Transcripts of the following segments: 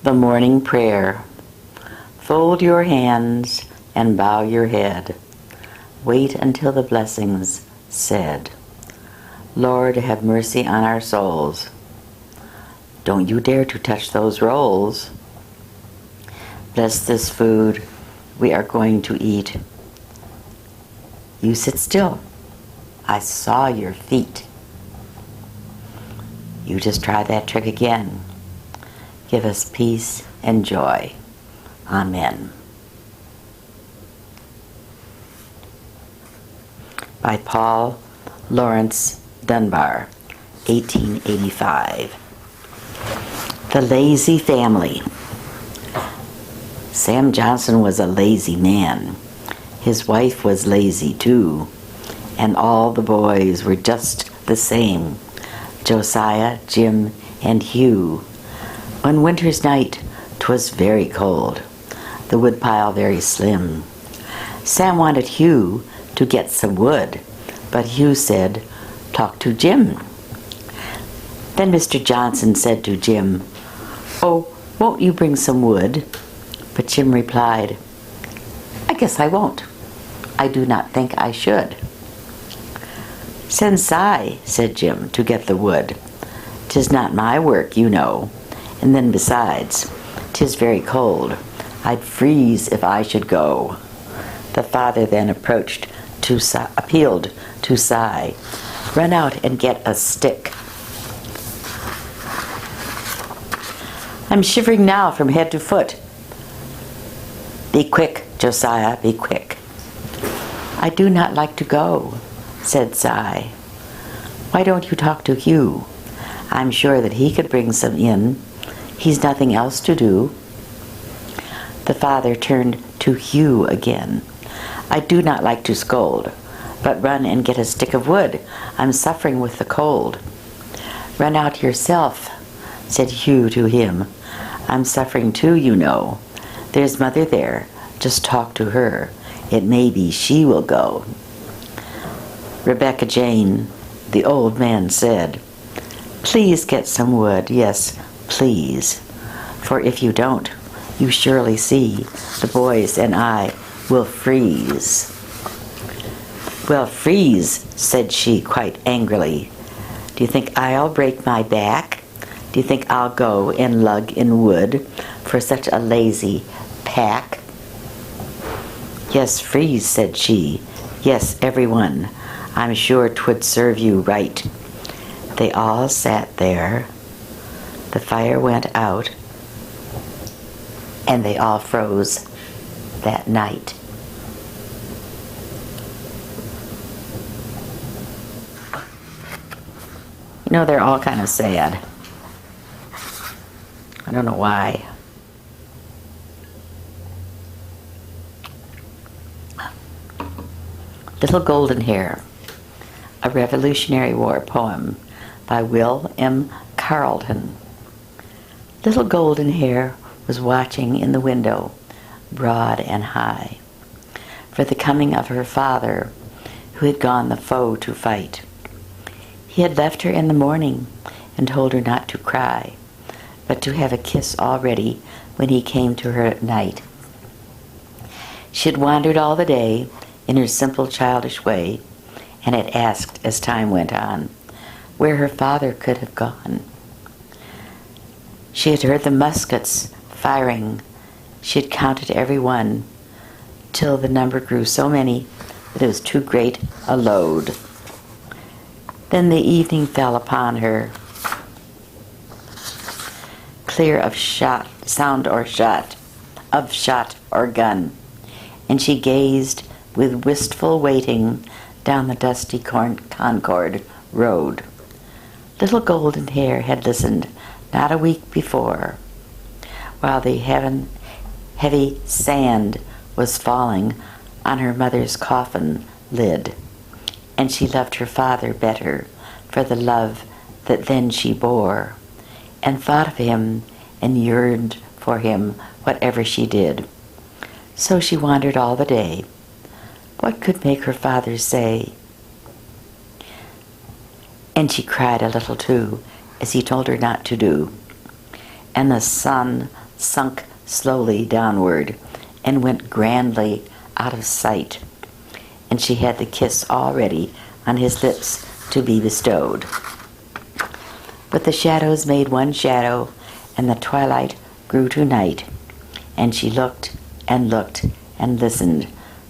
The morning prayer. Fold your hands and bow your head. Wait until the blessings said. Lord, have mercy on our souls. Don't you dare to touch those rolls. Bless this food we are going to eat. You sit still. I saw your feet. You just try that trick again. Give us peace and joy. Amen. By Paul Laurence Dunbar, 1885. The Lazy Family. Sam Johnson was a lazy man. His wife was lazy too, and all the boys were just the same. Josiah, Jim, and Hugh. One winter's night, 'twas very cold, the woodpile very slim. Sam wanted Hugh to get some wood, but Hugh said, "Talk to Jim." Then Mr. Johnson said to Jim, "Oh, won't you bring some wood?" But Jim replied, "I guess I won't. I do not think I should." "Send Si," said Jim, "to get the wood. 'Tis not my work, you know. And then besides, 'tis very cold. I'd freeze if I should go." The father then appealed to Si, "Run out and get a stick. I'm shivering now from head to foot." "Be quick, Josiah, be quick." "I do not like to go," said Si. "Why don't you talk to Hugh? I'm sure that he could bring some in. He's nothing else to do." The father turned to Hugh again. "I do not like to scold, but run and get a stick of wood. I'm suffering with the cold." "Run out yourself," said Hugh to him. "I'm suffering too, you know. There's mother there. Just talk to her. It may be she will go." Rebecca Jane, the old man, said, "Please get some wood, yes, please. For if you don't, you surely see the boys and I will freeze." "Well, freeze," said she quite angrily. "Do you think I'll break my back? Do you think I'll go and lug in wood for such a lazy pack?" "Yes, freeze," said she. "Yes, everyone. I'm sure 'twould serve you right." They all sat there. The fire went out, and they all froze that night. You know, they're all kind of sad. I don't know why. Little Golden Hair, a Revolutionary War poem by Will M. Carleton. Little Golden Hair was watching in the window, broad and high, for the coming of her father, who had gone the foe to fight. He had left her in the morning and told her not to cry, but to have a kiss all ready when he came to her at night. She had wandered all the day in her simple childish way, and had asked, as time went on, where her father could have gone. She had heard the muskets firing. She had counted every one, till the number grew so many that it was too great a load. Then the evening fell upon her, clear of sound or shot or gun, and she gazed with wistful waiting down the dusty Concord road. Little Golden Hair had listened not a week before, while the heavy sand was falling on her mother's coffin lid, and she loved her father better for the love that then she bore, and thought of him and yearned for him whatever she did. So she wandered all the day. What could make her father say? And she cried a little too, as he told her not to do. And the sun sunk slowly downward and went grandly out of sight, and she had the kiss already on his lips to be bestowed. But the shadows made one shadow, and the twilight grew to night, and she looked and looked and listened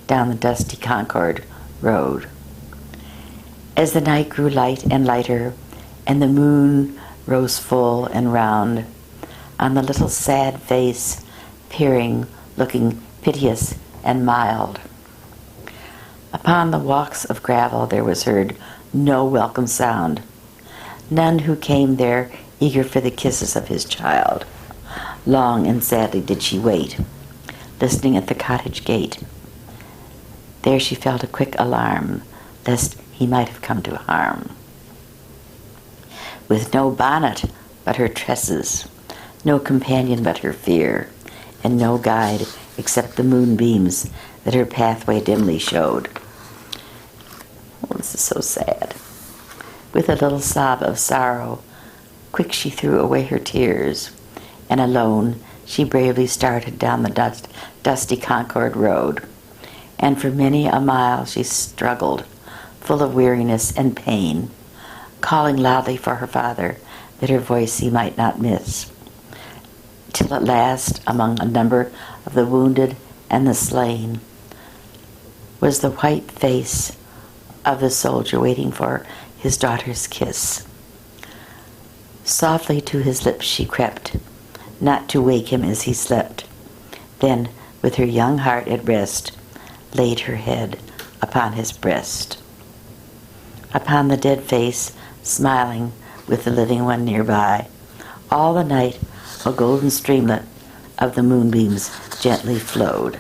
down the dusty Concord road. As the night grew light and lighter, and the moon rose full and round on the little sad face, peering, looking piteous and mild. Upon the walks of gravel there was heard no welcome sound, none who came there eager for the kisses of his child. Long and sadly did she wait, listening at the cottage gate. There she felt a quick alarm, lest he might have come to harm. With no bonnet but her tresses, no companion but her fear, and no guide except the moonbeams that her pathway dimly showed. Oh, this is so sad. With a little sob of sorrow, quick she threw away her tears, and alone she bravely started down the dusty Concord road. And for many a mile she struggled, full of weariness and pain, calling loudly for her father, that her voice he might not miss, till at last, among a number of the wounded and the slain, was the white face of the soldier waiting for his daughter's kiss. Softly to his lips she crept, not to wake him as he slept. Then, with her young heart at rest, laid her head upon his breast. Upon the dead face, smiling with the living one nearby, all the night a golden streamlet of the moonbeams gently flowed.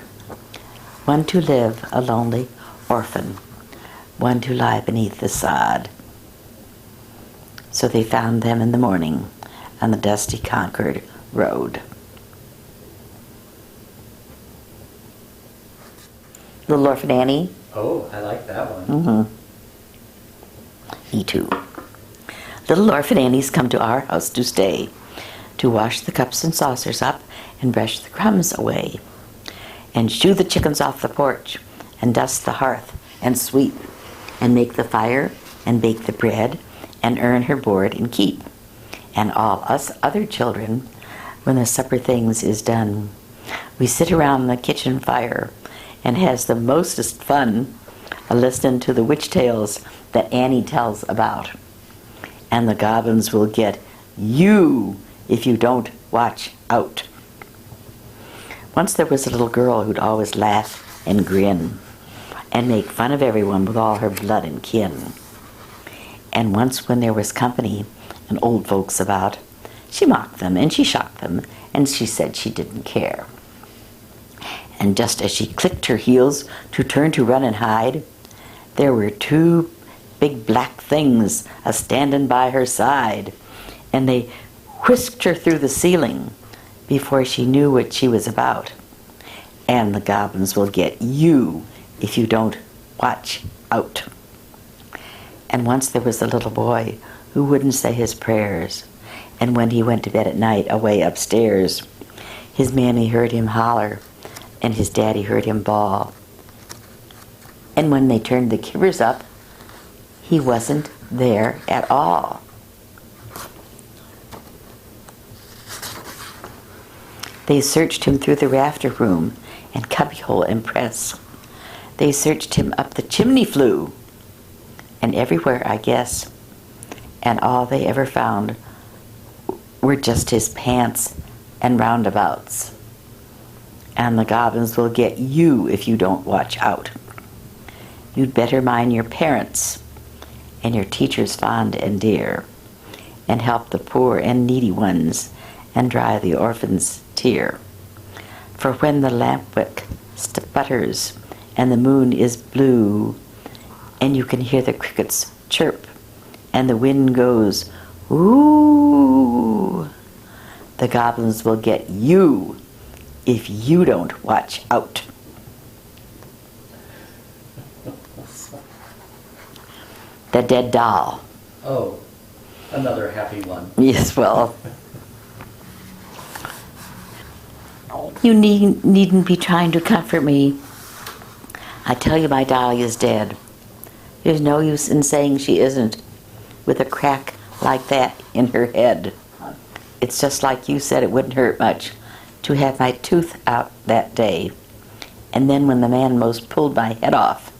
One to live a lonely orphan, one to lie beneath the sod. So they found them in the morning on the dusty Concord road. Little Orphan Annie. Oh, I like that one. Me too. Little Orphan Annie's come to our house to stay, to wash the cups and saucers up and brush the crumbs away, and shoo the chickens off the porch, and dust the hearth, and sweep, and make the fire, and bake the bread, and earn her board and keep. And all us other children, when the supper things is done, we sit around the kitchen fire, and has the mostest fun a-listening to the witch tales that Annie tells about. And the goblins will get you if you don't watch out. Once there was a little girl who'd always laugh and grin and make fun of everyone with all her blood and kin. And once when there was company and old folks about, she mocked them and she shocked them, and she said she didn't care. And just as she clicked her heels to turn to run and hide, there were two big black things a-standing by her side, and they whisked her through the ceiling before she knew what she was about. And the goblins will get you if you don't watch out. And once there was a little boy who wouldn't say his prayers, and when he went to bed at night away upstairs, his mammy heard him holler, and his daddy heard him bawl. And when they turned the kivers up, he wasn't there at all. They searched him through the rafter room and cubbyhole and press. They searched him up the chimney flue, and everywhere, I guess. And all they ever found were just his pants and roundabouts. And the goblins will get you if you don't watch out. You'd better mind your parents and your teachers fond and dear, and help the poor and needy ones, and dry the orphan's tear. For when the lamp wick sputters and the moon is blue, and you can hear the crickets chirp, and the wind goes, ooh, the goblins will get you if you don't watch out. The Dead Doll. Oh, another happy one. Yes, well, You needn't be trying to comfort me. I tell you my dolly is dead. There's no use in saying she isn't, with a crack like that in her head. It's just like you said it wouldn't hurt much to have my tooth out that day. And then when the man most pulled my head off,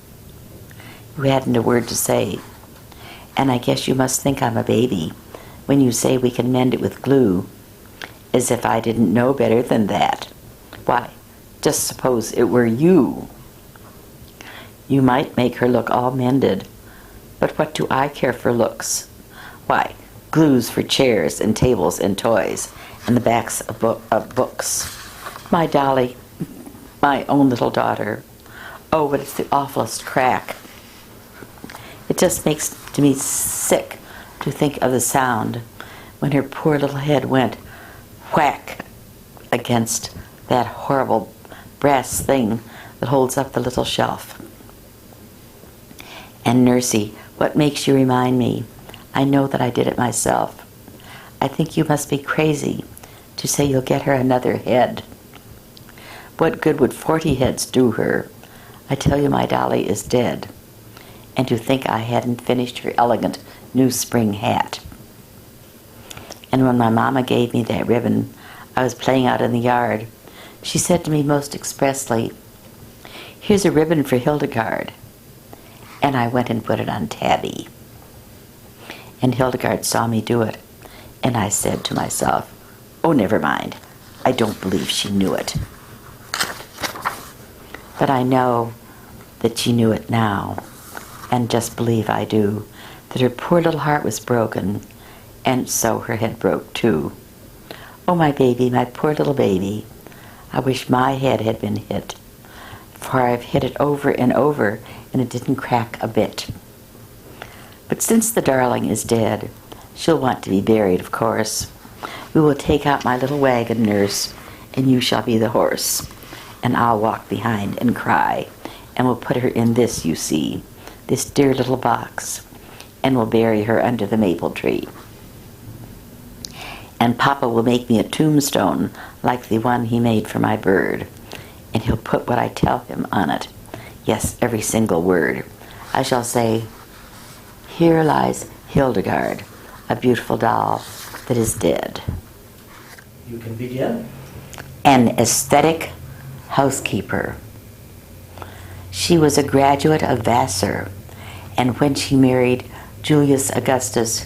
you hadn't a word to say. And I guess you must think I'm a baby when you say we can mend it with glue, as if I didn't know better than that. Why, just suppose it were you. You might make her look all mended, but what do I care for looks? Why, glue's for chairs and tables and toys and the backs of books. My dolly, my own little daughter. Oh, but it's the awfulest crack. It just makes me sick to think of the sound when her poor little head went whack against that horrible brass thing that holds up the little shelf. And Nursey, what makes you remind me? I know that I did it myself. I think you must be crazy to say you'll get her another head. What good would 40 heads do her? I tell you my dolly is dead. And to think I hadn't finished her elegant new spring hat. And when my mama gave me that ribbon, I was playing out in the yard. She said to me most expressly, "Here's a ribbon for Hildegard." And I went and put it on Tabby. And Hildegard saw me do it. And I said to myself, oh, never mind. I don't believe she knew it. But I know that she knew it now. And just believe I do, that her poor little heart was broken, and so her head broke too. Oh, my baby, my poor little baby. I wish my head had been hit, for I've hit it over and over, and it didn't crack a bit. But since the darling is dead, she'll want to be buried, of course. We will take out my little wagon, Nurse, and you shall be the horse, and I'll walk behind and cry, and we'll put her in this, you see, this dear little box, and we'll bury her under the maple tree. And Papa will make me a tombstone like the one he made for my bird, and he'll put what I tell him on it. Yes, every single word. I shall say, here lies Hildegard, a beautiful doll that is dead. You can begin. An aesthetic housekeeper. She was a graduate of Vassar, and when she married Julius Augustus,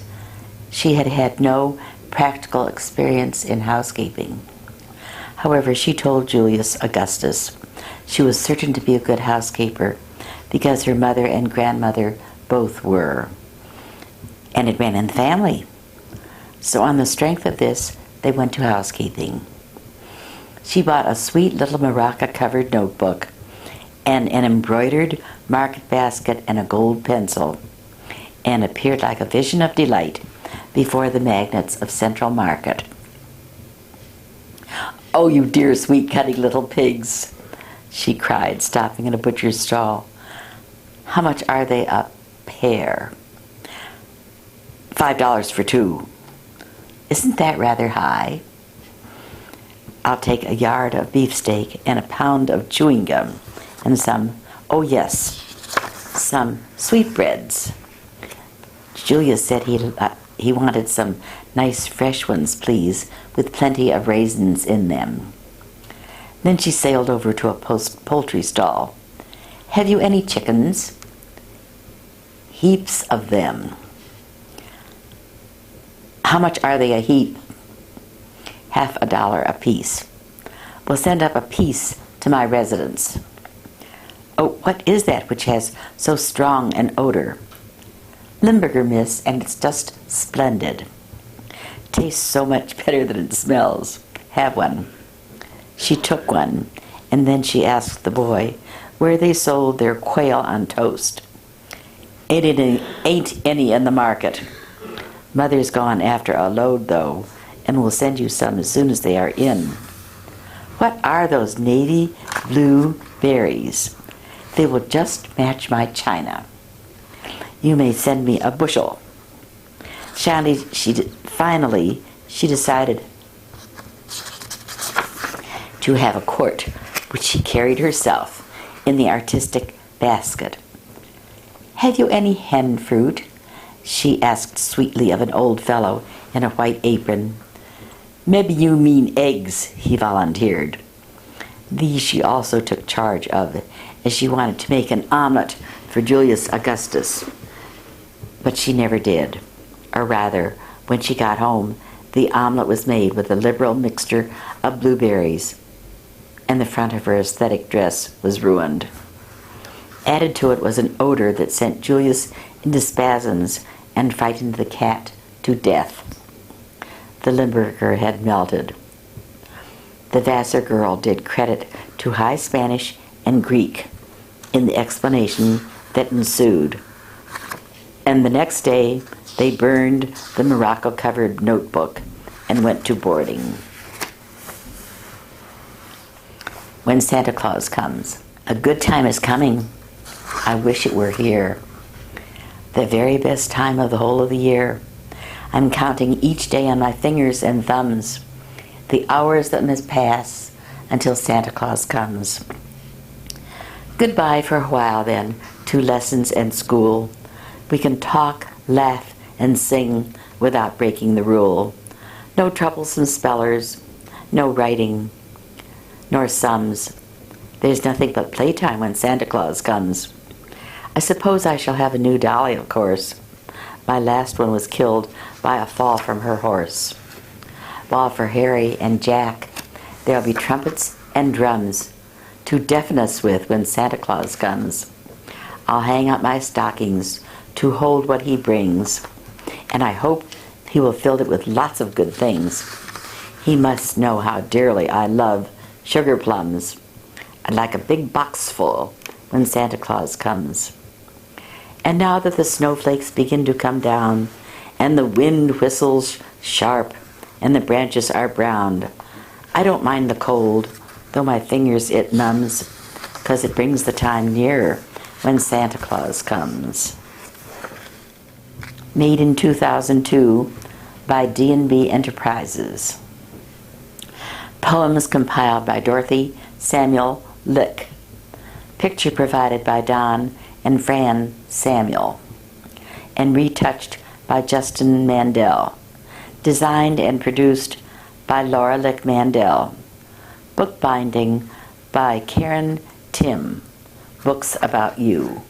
she had had no practical experience in housekeeping. However, she told Julius Augustus she was certain to be a good housekeeper because her mother and grandmother both were. And it ran in the family. So on the strength of this, they went to housekeeping. She bought a sweet little maraca-covered notebook and an embroidered market basket and a gold pencil, and appeared like a vision of delight before the magnates of Central Market. Oh, you dear, sweet, cunning little pigs, she cried, stopping in a butcher's stall. How much are they a pair? $5 for two. Isn't that rather high? I'll take a yard of beefsteak and a pound of chewing gum and some, oh yes, some sweetbreads. Julius said he wanted some nice fresh ones, please, with plenty of raisins in them. Then she sailed over to a poultry stall. Have you any chickens? Heaps of them. How much are they a heap? $50 apiece. We'll send up a piece to my residence. Oh, what is that which has so strong an odor? Limburger, miss, and it's just splendid. Tastes so much better than it smells. Have one. She took one, and then she asked the boy where they sold their quail on toast. Ain't any in the market. Mother's gone after a load, though, and will send you some as soon as they are in. What are those navy blue berries? They will just match my china. You may send me a bushel. Finally, she decided to have a quart, which she carried herself in the artistic basket. "Have you any hen fruit?" she asked sweetly of an old fellow in a white apron. "Maybe you mean eggs," he volunteered. These she also took charge of, as she wanted to make an omelet for Julius Augustus. But she never did. Or rather, when she got home, the omelet was made with a liberal mixture of blueberries, and the front of her aesthetic dress was ruined. Added to it was an odor that sent Julius into spasms and frightened the cat to death. The Limburger had melted. The Vassar girl did credit to High Spanish and Greek in the explanation that ensued. And the next day, they burned the Morocco-covered notebook and went to boarding. When Santa Claus comes, a good time is coming. I wish it were here. The very best time of the whole of the year. I'm counting each day on my fingers and thumbs, the hours that must pass until Santa Claus comes. Goodbye for a while then to lessons and school. We can talk, laugh, and sing without breaking the rule. No troublesome spellers, no writing, nor sums. There's nothing but playtime when Santa Claus comes. I suppose I shall have a new dolly, of course. My last one was killed by a fall from her horse. While for Harry and Jack, there'll be trumpets and drums to deafen us with when Santa Claus comes. I'll hang out my stockings to hold what he brings, and I hope he will fill it with lots of good things. He must know how dearly I love sugar plums. I'd like a big box full when Santa Claus comes. And now that the snowflakes begin to come down, and the wind whistles sharp, and the branches are brown, I don't mind the cold, though my fingers it numbs, 'cause it brings the time nearer when Santa Claus comes. Made in 2002 by D&B Enterprises. Poems compiled by Dorothy Samuel Lick. Picture provided by Don and Fran Samuel, and retouched by Justin Mandel. Designed and produced by Laura Lick Mandel. Bookbinding by Karen Tim. Books About You.